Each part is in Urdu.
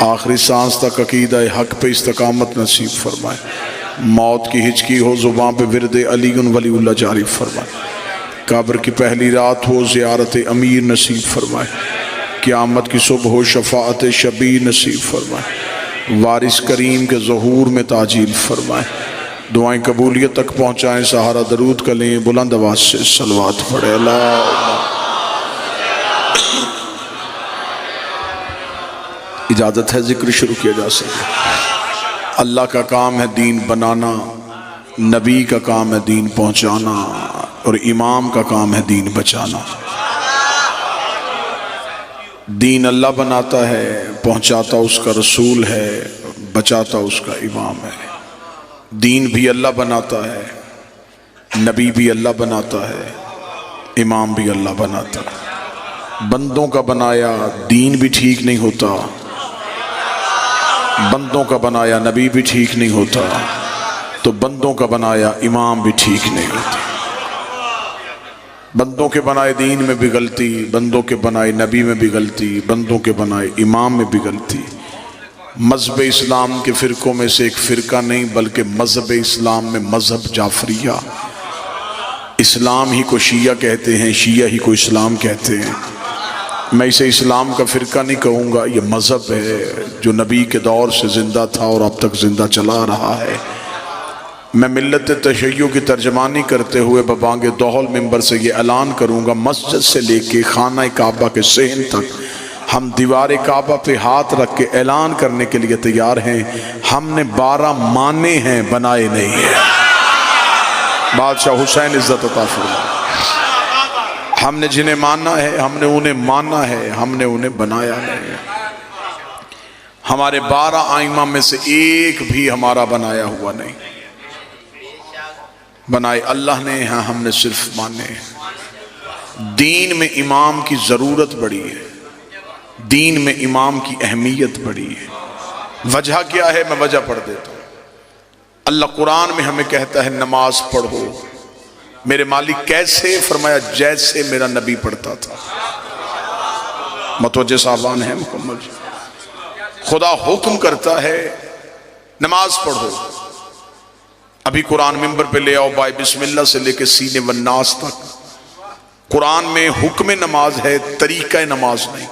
آخری سانس تک عقیدہ حق پہ استقامت نصیب فرمائے، موت کی ہچکی ہو زبان پہ ورد علی ولی اللہ جاری فرمائے، قبر کی پہلی رات ہو زیارت امیر نصیب فرمائے، قیامت کی صبح ہو شفاعت شبیر نصیب فرمائے، وارث کریم کے ظہور میں تاجیل فرمائے، دعائیں قبولیت تک پہنچائیں، سہارا درود کا لیں، بلند آواز سے صلوات پڑھے اللہ۔ اجازت ہے ذکر شروع کیا جا سکے۔ اللہ کا کام ہے دین بنانا، نبی کا کام ہے دین پہنچانا، اور امام کا کام ہے دین بچانا۔ دین اللہ بناتا ہے، پہنچاتا اس کا رسول ہے، بچاتا اس کا امام ہے۔ دین بھی اللہ بناتا ہے، نبی بھی اللہ بناتا ہے، امام بھی اللہ بناتا ہے۔ بندوں کا بنایا دین بھی ٹھیک نہیں ہوتا، بندوں کا بنایا نبی بھی ٹھیک نہیں ہوتا، تو بندوں کا بنایا امام بھی ٹھیک نہیں ہوتا۔ بندوں کے بنائے دین میں بھی غلطی، بندوں کے بنائے نبی میں بھی غلطی، بندوں کے بنائے امام میں بھی غلطی۔ مذہب اسلام کے فرقوں میں سے ایک فرقہ نہیں بلکہ مذہب اسلام میں مذہب جعفریہ، اسلام ہی کو شیعہ کہتے ہیں، شیعہ ہی کو اسلام کہتے ہیں۔ میں اسے اسلام کا فرقہ نہیں کہوں گا، یہ مذہب ہے جو نبی کے دور سے زندہ تھا اور اب تک زندہ چلا رہا ہے۔ میں ملت تشیع کی ترجمانی کرتے ہوئے ببانگ دوحل منبر سے یہ اعلان کروں گا، مسجد سے لے کے خانہ کعبہ کے صحن تک ہم دیوار کعبہ پہ ہاتھ رکھ کے اعلان کرنے کے لیے تیار ہیں، ہم نے 12 مانے ہیں، بنائے نہیں ہیں۔ بادشاہ حسین عزت عطا فرمائے۔ ہم نے جنہیں ماننا ہے، ہم نے انہیں ماننا ہے، ہم نے انہیں بنایا نہیں ہے۔ ہمارے 12 ائمہ میں سے ایک بھی ہمارا بنایا ہوا نہیں، بنائے اللہ نے، ہاں ہم نے صرف مانے ہیں۔ دین میں امام کی ضرورت بڑی ہے، دین میں امام کی اہمیت بڑی ہے۔ وجہ کیا ہے؟ میں وجہ پڑھ دیتا ہوں۔ اللہ قرآن میں ہمیں کہتا ہے نماز پڑھو، میرے مالک کیسے؟ فرمایا جیسے میرا نبی پڑھتا تھا۔ متوجہ صاحبان ہیں مکمل؟ خدا حکم کرتا ہے نماز پڑھو۔ ابھی قرآن منبر پہ لے آؤ، بائے بسم اللہ سے لے کے سینے والناس تک قرآن میں حکم نماز ہے، طریقہ نماز نہیں۔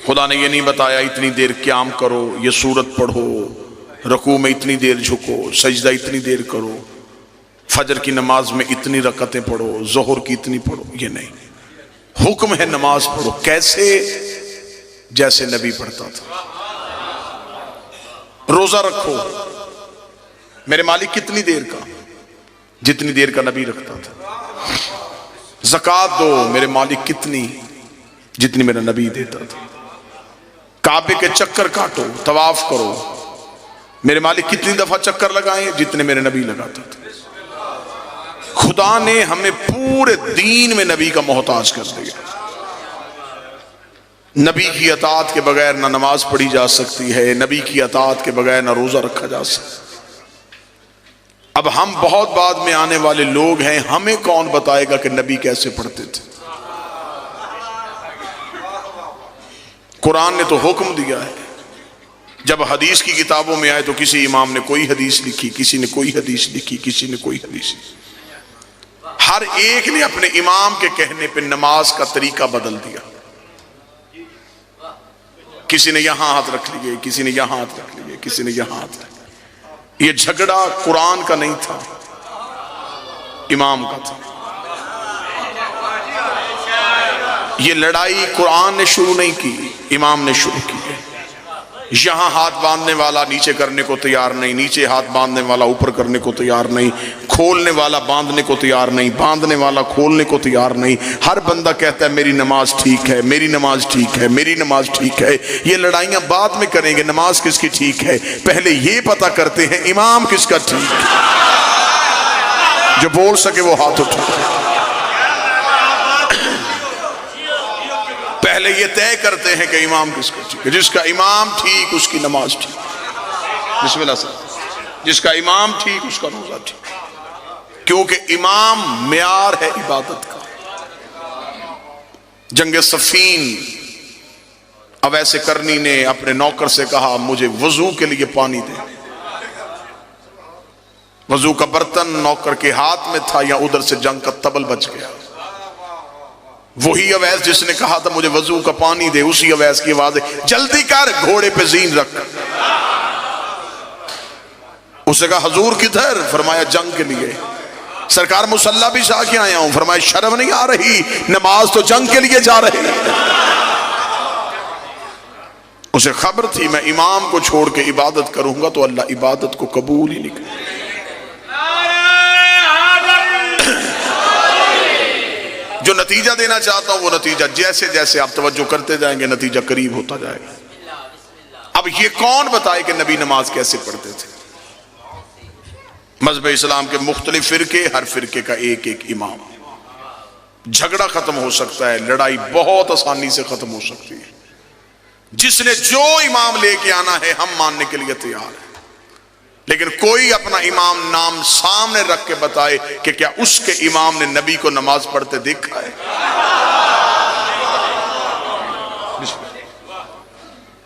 خدا نے یہ نہیں بتایا اتنی دیر قیام کرو، یہ سورت پڑھو، رکوع میں اتنی دیر جھکو، سجدہ اتنی دیر کرو، فجر کی نماز میں اتنی رکعتیں پڑھو، ظہر کی اتنی پڑھو، یہ نہیں۔ حکم ہے نماز پڑھو، کیسے؟ جیسے نبی پڑھتا تھا۔ روزہ رکھو، میرے مالک کتنی دیر کا؟ جتنی دیر کا نبی رکھتا تھا۔ زکوٰۃ دو، میرے مالک کتنی؟ جتنی میرا نبی دیتا تھا۔ کعبے کے چکر کاٹو، طواف کرو، میرے مالک کتنی دفعہ چکر لگائیں؟ جتنے میرے نبی لگاتا تھا۔ خدا نے ہمیں پورے دین میں نبی کا محتاج کر دیا۔ نبی کی اطاعت کے بغیر نہ نماز پڑھی جا سکتی ہے، نبی کی اطاعت کے بغیر نہ روزہ رکھا جا سکتا۔ اب ہم بہت بعد میں آنے والے لوگ ہیں، ہمیں کون بتائے گا کہ نبی کیسے پڑھتے تھے؟ قرآن نے تو حکم دیا ہے۔ جب حدیث کی کتابوں میں آئے تو کسی امام نے کوئی حدیث لکھی، کسی نے کوئی حدیث لکھی، کسی نے کوئی حدیث لکھی۔ ہر ایک نے اپنے امام کے کہنے پہ نماز کا طریقہ بدل دیا۔ کسی نے یہاں ہاتھ رکھ لیے، کسی نے یہاں ہاتھ رکھ لیے، کسی نے یہاں ہاتھ رکھ لیے۔ یہ جھگڑا قرآن کا نہیں تھا، امام کا تھا۔ یہ لڑائی قرآن نے شروع نہیں کی، امام نے شروع کی ہے۔ یہاں ہاتھ باندھنے والا نیچے کرنے کو تیار نہیں، نیچے ہاتھ باندھنے والا اوپر کرنے کو تیار نہیں، کھولنے والا باندھنے کو تیار نہیں، باندھنے والا کھولنے کو تیار نہیں۔ ہر بندہ کہتا ہے میری نماز ٹھیک ہے، میری نماز ٹھیک ہے، میری نماز ٹھیک ہے۔ یہ لڑائیاں بعد میں کریں گے، نماز کس کی ٹھیک ہے پہلے یہ پتہ کرتے ہیں امام کس کا ٹھیک ہے۔ جو بول سکے وہ ہاتھ اٹھائے۔ پہلے یہ طے کرتے ہیں کہ امام کس کا ٹھیک ہے۔ جس کا امام ٹھیک اس کی نماز ٹھیک۔ بسم اللہ صاحب، جس کا امام ٹھیک اس کا روزہ ٹھیک، کیونکہ امام معیار ہے عبادت کا۔ جنگ صفین اویس کرنی نے اپنے نوکر سے کہا مجھے وضو کے لیے پانی دے. وضو کا برتن نوکر کے ہاتھ میں تھا یا ادھر سے جنگ کا تبل بچ گیا. وہی اویس جس نے کہا تھا مجھے وضو کا پانی دے، اسی اویس کی آواز ہے جلدی کر گھوڑے پہ زین رکھ. اسے کہا حضور کدھر؟ فرمایا جنگ کے لیے. سرکار مسلح بھی جا کے آیا ہوں. فرمایا شرم نہیں آ رہی؟ نماز تو جنگ کے لیے جا رہی. اسے خبر تھی میں امام کو چھوڑ کے عبادت کروں گا تو اللہ عبادت کو قبول ہی نہیں کرے. جو نتیجہ دینا چاہتا ہوں وہ نتیجہ جیسے جیسے آپ توجہ کرتے جائیں گے نتیجہ قریب ہوتا جائے گا. اب یہ کون بتائے کہ نبی نماز کیسے پڑھتے تھے؟ مذہب اسلام کے مختلف فرقے، ہر فرقے کا ایک ایک امام. جھگڑا ختم ہو سکتا ہے، لڑائی بہت آسانی سے ختم ہو سکتی ہے. جس نے جو امام لے کے آنا ہے ہم ماننے کے لیے تیار ہیں، لیکن کوئی اپنا امام نام سامنے رکھ کے بتائے کہ کیا اس کے امام نے نبی کو نماز پڑھتے دیکھا ہے؟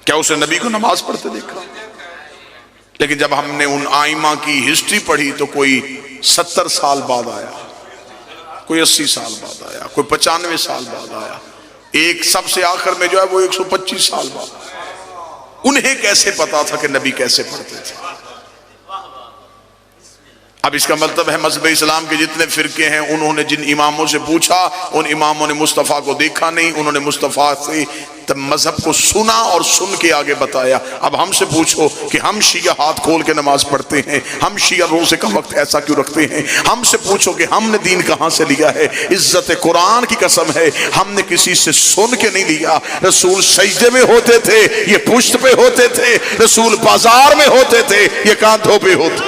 کیا اسے نبی کو نماز پڑھتے دیکھا؟ لیکن جب ہم نے ان آئمہ کی ہسٹری پڑھی تو کوئی 70 سال بعد آیا، کوئی 80 سال بعد آیا، کوئی 95 سال بعد آیا، ایک سب سے آخر میں جو ہے وہ 125 سال بعد. انہیں کیسے پتا تھا کہ نبی کیسے پڑھتے تھے؟ اب اس کا مطلب ہے مذہب اسلام کے جتنے فرقے ہیں انہوں نے جن اماموں سے پوچھا ان اماموں نے مصطفیٰ کو دیکھا نہیں، انہوں نے مصطفیٰ سے مذہب کو سنا اور سن کے آگے بتایا. اب ہم سے پوچھو کہ ہم شیعہ ہاتھ کھول کے نماز پڑھتے ہیں، ہم شیعہ روزے کا وقت ایسا کیوں رکھتے ہیں؟ ہم سے پوچھو کہ ہم نے دین کہاں سے لیا ہے؟ عزت قرآن کی قسم ہے ہم نے کسی سے سن کے نہیں لیا. رسول سجدے میں ہوتے تھے، یہ پشت پہ ہوتے تھے. رسول بازار میں ہوتے تھے، یہ کاندھوں پہ ہوتے.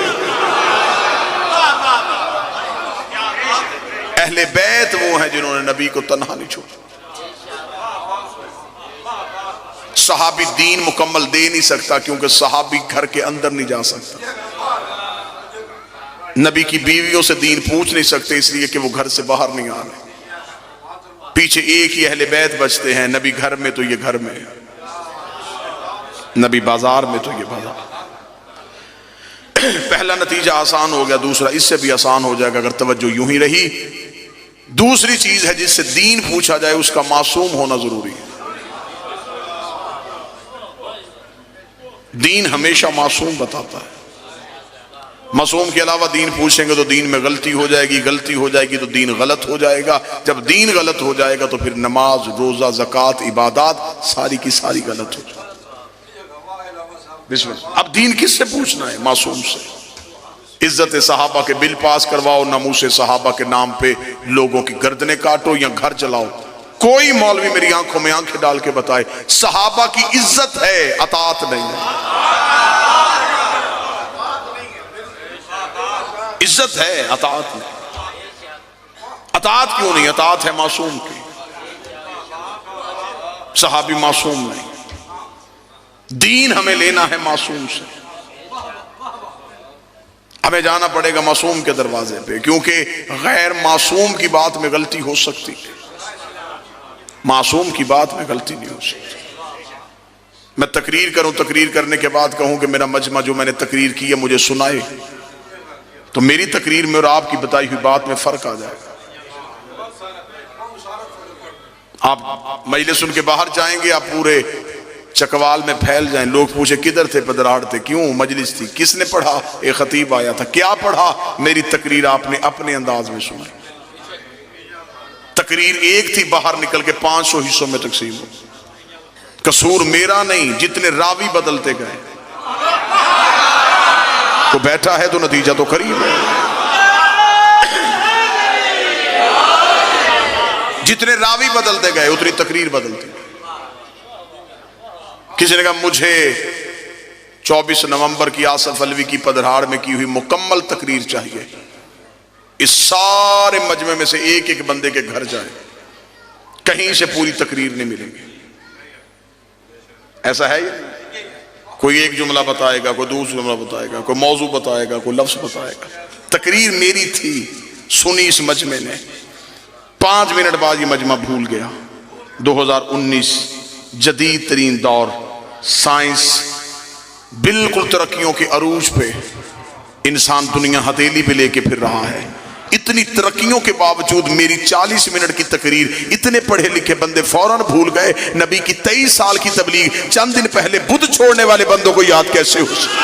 اہل بیت وہ ہیں جنہوں نے نبی کو تنہا نہیں چھوڑا. صحابی دین مکمل دے نہیں سکتا کیونکہ صحابی گھر کے اندر نہیں جا سکتا. نبی کی بیویوں سے دین پوچھ نہیں سکتے اس لیے کہ وہ گھر سے باہر نہیں آ رہے. پیچھے ایک ہی اہل بیت بچتے ہیں، نبی گھر میں تو یہ گھر میں، نبی بازار میں تو یہ بازار. پہلا نتیجہ آسان ہو گیا، دوسرا اس سے بھی آسان ہو جائے گا اگر توجہ یوں ہی رہی. دوسری چیز ہے جس سے دین پوچھا جائے اس کا معصوم ہونا ضروری ہے. دین ہمیشہ معصوم بتاتا ہے. معصوم کے علاوہ دین پوچھیں گے تو دین میں غلطی ہو جائے گی، غلطی ہو جائے گی تو دین غلط ہو جائے گا. جب دین غلط ہو جائے گا تو پھر نماز، روزہ، زکوٰۃ، عبادات ساری کی ساری غلط ہو جائے گی. اب دین کس سے پوچھنا ہے؟ معصوم سے. عزت صحابہ کے بل پاس کرواؤ، ناموس صحابہ کے نام پہ لوگوں کی گردنیں کاٹو یا گھر چلاؤ. کوئی مولوی میری آنکھوں میں آنکھیں ڈال کے بتائے صحابہ کی عزت ہے، اطاعت نہیں ہے. عزت ہے، اطاعت نہیں. اطاعت کیوں نہیں؟ اطاعت ہے معصوم کی. صحابی معصوم نہیں. دین ہمیں لینا ہے معصوم سے. ہمیں جانا پڑے گا معصوم کے دروازے پہ، کیونکہ غیر معصوم کی بات میں غلطی ہو سکتی ہے، معصوم کی بات میں غلطی نہیں ہو سکتی. میں تقریر کروں، تقریر کرنے کے بعد کہوں کہ میرا مجمع جو میں نے تقریر کی ہے مجھے سنائے، تو میری تقریر میں اور آپ کی بتائی ہوئی بات میں فرق آ جائے گا. آپ مجلس سن کے باہر جائیں گے، آپ پورے چکوال میں پھیل جائیں، لوگ پوچھے کدھر تھے؟ پدراڑ تھے. کیوں؟ مجلس تھی. کس نے پڑھا؟ ایک خطیب آیا تھا. کیا پڑھا؟ میری تقریر آپ نے اپنے انداز میں سنائی. تقریر ایک تھی، باہر نکل کے 500 حصوں میں تقسیم ہو. قصور میرا نہیں، جتنے راوی بدلتے گئے. تو بیٹھا ہے تو نتیجہ تو قریب ہے. جتنے راوی بدلتے گئے اتنی تقریر بدلتی. کسی نے کہا مجھے 24 نومبر کی آصف علوی کی پدرہاڑ میں کی ہوئی مکمل تقریر چاہیے. اس سارے مجمع میں سے ایک ایک بندے کے گھر جائیں، کہیں سے پوری تقریر نہیں ملیں گی. ایسا ہے یہ؟ کوئی ایک جملہ بتائے گا، کوئی دوسرا جملہ بتائے گا، کوئی موضوع بتائے گا، کوئی لفظ بتائے گا. تقریر میری تھی، سنی اس مجمع نے. 5 منٹ بعد یہ مجمع بھول گیا. 2019 جدید ترین دور، سائنس بالکل ترقیوں کے عروج پہ، انسان دنیا ہتھیلی پہ لے کے پھر رہا ہے۔ اتنی ترقیوں کے باوجود میری 40 منٹ کی تقریر اتنے پڑھے لکھے بندے فوراً بھول گئے، نبی کی 23 سال کی تبلیغ چند دن پہلے بدھ چھوڑنے والے بندوں کو یاد کیسے ہو سکتی؟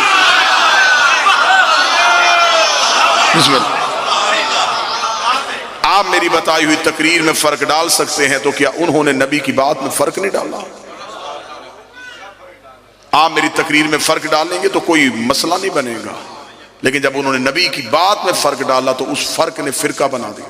بسم اللہ۔ آپ میری بتائی ہوئی تقریر میں فرق ڈال سکتے ہیں، تو کیا انہوں نے نبی کی بات میں فرق نہیں ڈالا؟ آپ میری تقریر میں فرق ڈالیں گے تو کوئی مسئلہ نہیں بنے گا، لیکن جب انہوں نے نبی کی بات میں فرق ڈالا تو اس فرق نے فرقہ بنا دیا۔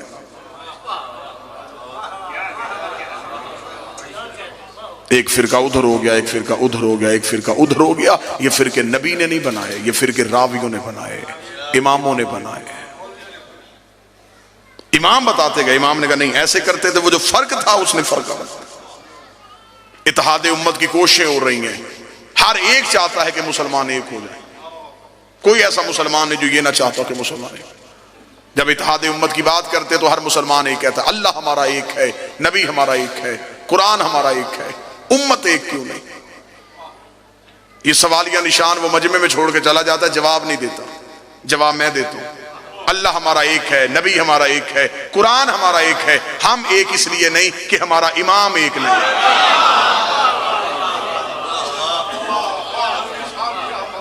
ایک فرقہ ادھر ہو گیا، ایک فرقہ ادھر ہو گیا، ایک فرقہ ادھر ہو گیا۔ یہ فرقے نبی نے نہیں بنائے، یہ فرقے راویوں نے بنائے، اماموں نے بنائے۔ امام بتاتے گئے، امام نے کہا نہیں ایسے کرتے تھے، وہ جو فرق تھا اس نے فرقہ بنا۔ اتحاد امت کی کوششیں ہو رہی ہیں، ہر ایک چاہتا ہے کہ مسلمان ایک ہو جائے، کوئی ایسا مسلمان نہیں جو یہ نہ چاہتا کہ مسلمان ایک۔ جب اتحاد امت کی بات کرتے تو ہر مسلمان ایک کہتا ہے اللہ ہمارا ایک ہے، نبی ہمارا ایک ہے، قرآن ہمارا ایک ہے، امت ایک کیوں نہیں؟ یہ سوالیہ نشان وہ مجمع میں چھوڑ کے چلا جاتا ہے، جواب نہیں دیتا۔ جواب میں دیتا ہوں، اللہ ہمارا ایک ہے، نبی ہمارا ایک ہے، قرآن ہمارا ایک ہے، ہم ایک اس لیے نہیں کہ ہمارا امام ایک نہیں۔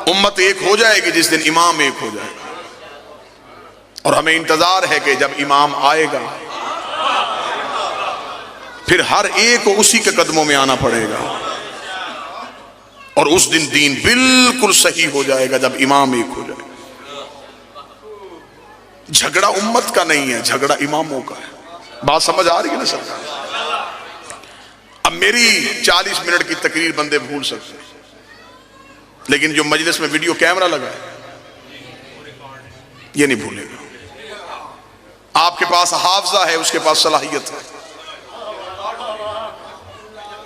امت ایک ہو جائے گی جس دن امام ایک ہو جائے گا، اور ہمیں انتظار ہے کہ جب امام آئے گا پھر ہر ایک کو اسی کے قدموں میں آنا پڑے گا، اور اس دن دین بالکل صحیح ہو جائے گا جب امام ایک ہو جائے گا۔ جھگڑا امت کا نہیں ہے، جھگڑا اماموں کا ہے۔ بات سمجھ آ رہی ہے نا سرکار؟ اب میری 40 منٹ کی تقریر بندے بھول سکتے ہیں، لیکن جو مجلس میں ویڈیو کیمرہ لگا ہے یہ نہیں بھولے گا۔ آپ کے پاس حافظہ ہے، اس کے پاس صلاحیت ہے۔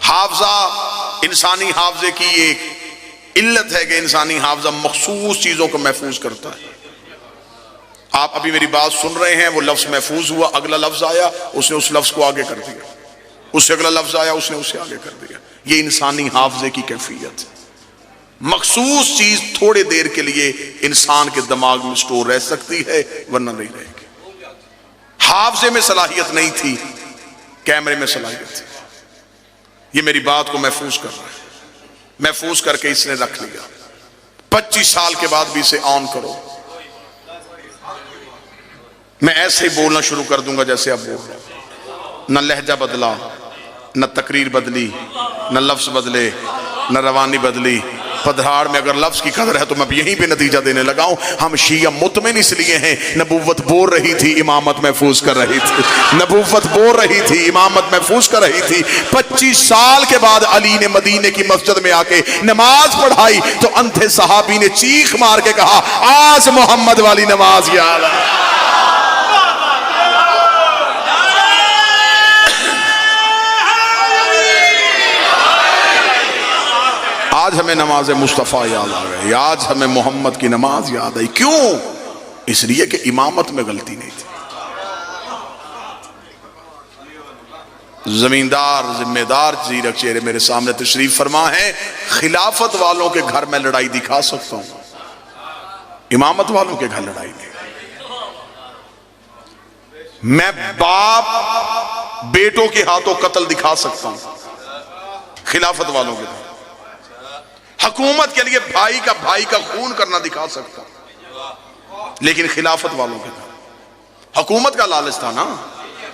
حافظہ، انسانی حافظے کی ایک علت ہے کہ انسانی حافظہ مخصوص چیزوں کو محفوظ کرتا ہے۔ آپ ابھی میری بات سن رہے ہیں، وہ لفظ محفوظ ہوا، اگلا لفظ آیا اس نے اس لفظ کو آگے کر دیا، اس سے اگلا لفظ آیا اس نے اسے آگے کر دیا۔ یہ انسانی حافظے کی کیفیت ہے۔ مخصوص چیز تھوڑے دیر کے لیے انسان کے دماغ میں سٹور رہ سکتی ہے، ورنہ نہیں رہے گی۔ حافظے میں صلاحیت نہیں تھی، کیمرے میں صلاحیت تھی۔ یہ میری بات کو محفوظ کر رہا ہے، محفوظ کر کے اس نے رکھ لیا۔ 25 سال کے بعد بھی اسے آن کرو، میں ایسے ہی بولنا شروع کر دوں گا جیسے اب بول رہا ہوں۔ نہ لہجہ بدلا، نہ تقریر بدلی، نہ لفظ بدلے، نہ روانی بدلی۔ پدھراڑ میں اگر لفظ کی قدر ہے تو میں یہیں پہ نتیجہ دینے لگا ہوں۔ ہم شیعہ مطمئن اس لیے ہیں، نبوت بول رہی تھی، امامت محفوظ کر رہی تھی، نبوت بول رہی تھی، امامت محفوظ کر رہی تھی۔ 25 سال کے بعد علی نے مدینے کی مسجد میں آ کے نماز پڑھائی تو اندھے صحابی نے چیخ مار کے کہا آج محمد والی نماز یاد ہے۔ آج ہمیں نماز مصطفیٰ یاد آ گئی، آج ہمیں محمد کی نماز یاد آئی۔ کیوں؟ اس لیے کہ امامت میں غلطی نہیں تھی۔ زمیندار ذمہ دار زیرک چہرے میرے سامنے تشریف فرما ہے، خلافت والوں کے گھر میں لڑائی دکھا سکتا ہوں، امامت والوں کے گھر لڑائی نہیں۔ میں باپ بیٹوں کے ہاتھوں قتل دکھا سکتا ہوں، خلافت والوں کے گھر۔ حکومت کے لیے بھائی کا خون کرنا دکھا سکتا ہوں، لیکن خلافت والوں کے گھر حکومت کا لالچ تھا نا،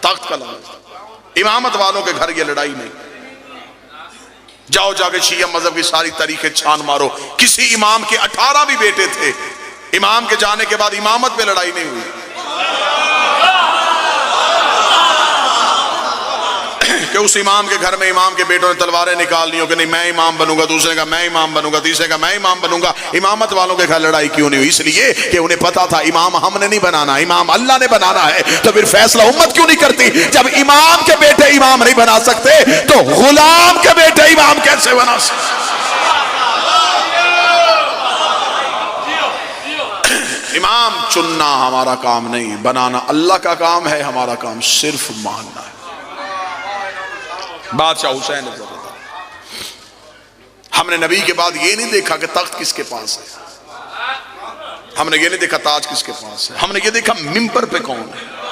طاقت کا لالچ تھا۔ امامت والوں کے گھر یہ لڑائی نہیں۔ جاؤ جا کے شیعہ مذہب کی ساری تاریخیں چھان مارو، کسی امام کے 18 بھی بیٹے تھے، امام کے جانے کے بعد امامت پہ لڑائی نہیں ہوئی۔ کہ اس امام کے گھر میں امام کے بیٹوں نے تلواریں نکال لی ہو کہ نہیں میں امام بنوں گا، دوسرے کا میں امام بنوں گا، تیسرے کا میں امام بنوں گا۔ امامت والوں کے گھر لڑائی کیوں نہیں ہوئی؟ اس لیے کہ انہیں پتا تھا امام ہم نے نہیں بنانا، امام اللہ نے بنانا ہے۔ تو پھر فیصلہ امت کیوں نہیں کرتی؟ جب امام کے بیٹے امام نہیں بنا سکتے تو غلام کے بیٹے امام کیسے بنا سکتے؟ امام چننا ہمارا کام نہیں، بنانا اللہ کا کام ہے، ہمارا کام صرف ماننا ہے۔ بادشاہ حسین ہم نے نبی کے بعد یہ نہیں دیکھا کہ تخت کس کے پاس ہے، ہم نے یہ نہیں دیکھا تاج کس کے پاس ہے، ہم نے یہ دیکھا ممبر پہ کون ہے۔